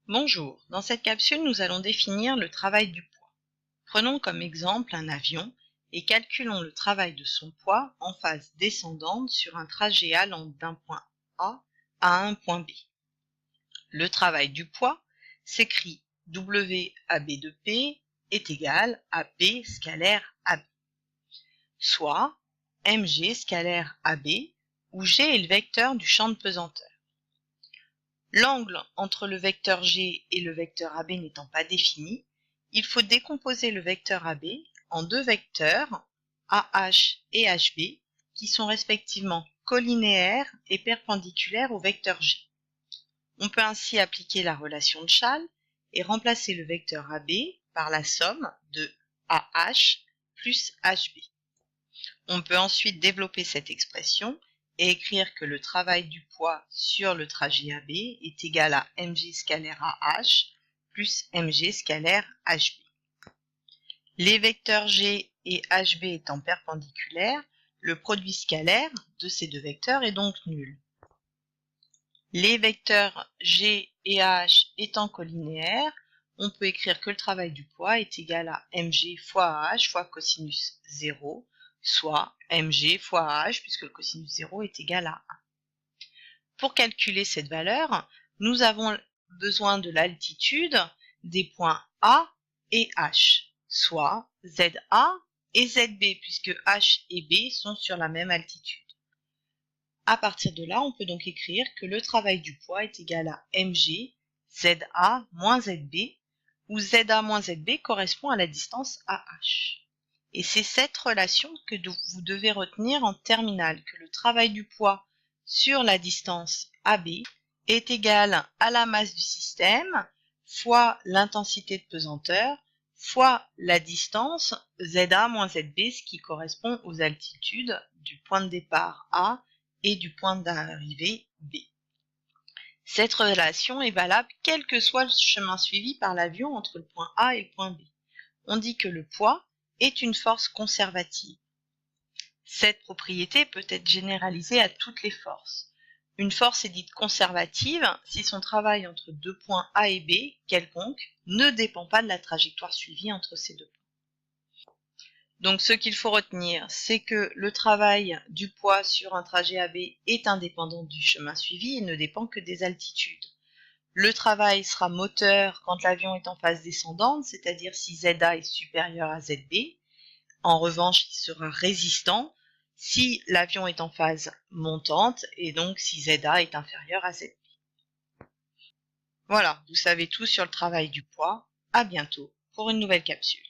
Bonjour, dans cette capsule nous allons définir le travail du poids. Prenons comme exemple un avion et calculons le travail de son poids en phase descendante sur un trajet allant d'un point A à un point B. Le travail du poids s'écrit WAB de P est égal à P scalaire AB, soit mg scalaire AB, où G est le vecteur du champ de pesanteur. L'angle entre le vecteur G et le vecteur AB n'étant pas défini, il faut décomposer le vecteur AB en deux vecteurs, AH et HB, qui sont respectivement collinéaires et perpendiculaires au vecteur G. On peut ainsi appliquer la relation de Chasles et remplacer le vecteur AB par la somme de AH plus HB. On peut ensuite développer cette expression et écrire que le travail du poids sur le trajet AB est égal à mg scalaire AH plus mg scalaire HB. Les vecteurs G et HB étant perpendiculaires, le produit scalaire de ces deux vecteurs est donc nul. Les vecteurs G et AH étant collinéaires, on peut écrire que le travail du poids est égal à mg fois AH fois cosinus 0, soit mg fois AH, puisque le cosinus 0 est égal à 1. Pour calculer cette valeur, nous avons besoin de l'altitude des points A et H, soit ZA et ZB, puisque H et B sont sur la même altitude. À partir de là, on peut donc écrire que le travail du poids est égal à mg ZA moins ZB, où ZA moins ZB correspond à la distance AH. Et c'est cette relation que vous devez retenir en terminale, que le travail du poids sur la distance AB est égal à la masse du système fois l'intensité de pesanteur fois la distance ZA moins ZB, ce qui correspond aux altitudes du point de départ A et du point d'arrivée B. Cette relation est valable quel que soit le chemin suivi par l'avion entre le point A et le point B. On dit que le poids est une force conservative. Cette propriété peut être généralisée à toutes les forces. Une force est dite conservative si son travail entre deux points A et B, quelconque, ne dépend pas de la trajectoire suivie entre ces deux points. Donc ce qu'il faut retenir, c'est que le travail du poids sur un trajet AB est indépendant du chemin suivi et ne dépend que des altitudes. Le travail sera moteur quand l'avion est en phase descendante, c'est-à-dire si ZA est supérieur à ZB. En revanche, il sera résistant si l'avion est en phase montante et donc si ZA est inférieur à ZB. Voilà, vous savez tout sur le travail du poids. À bientôt pour une nouvelle capsule.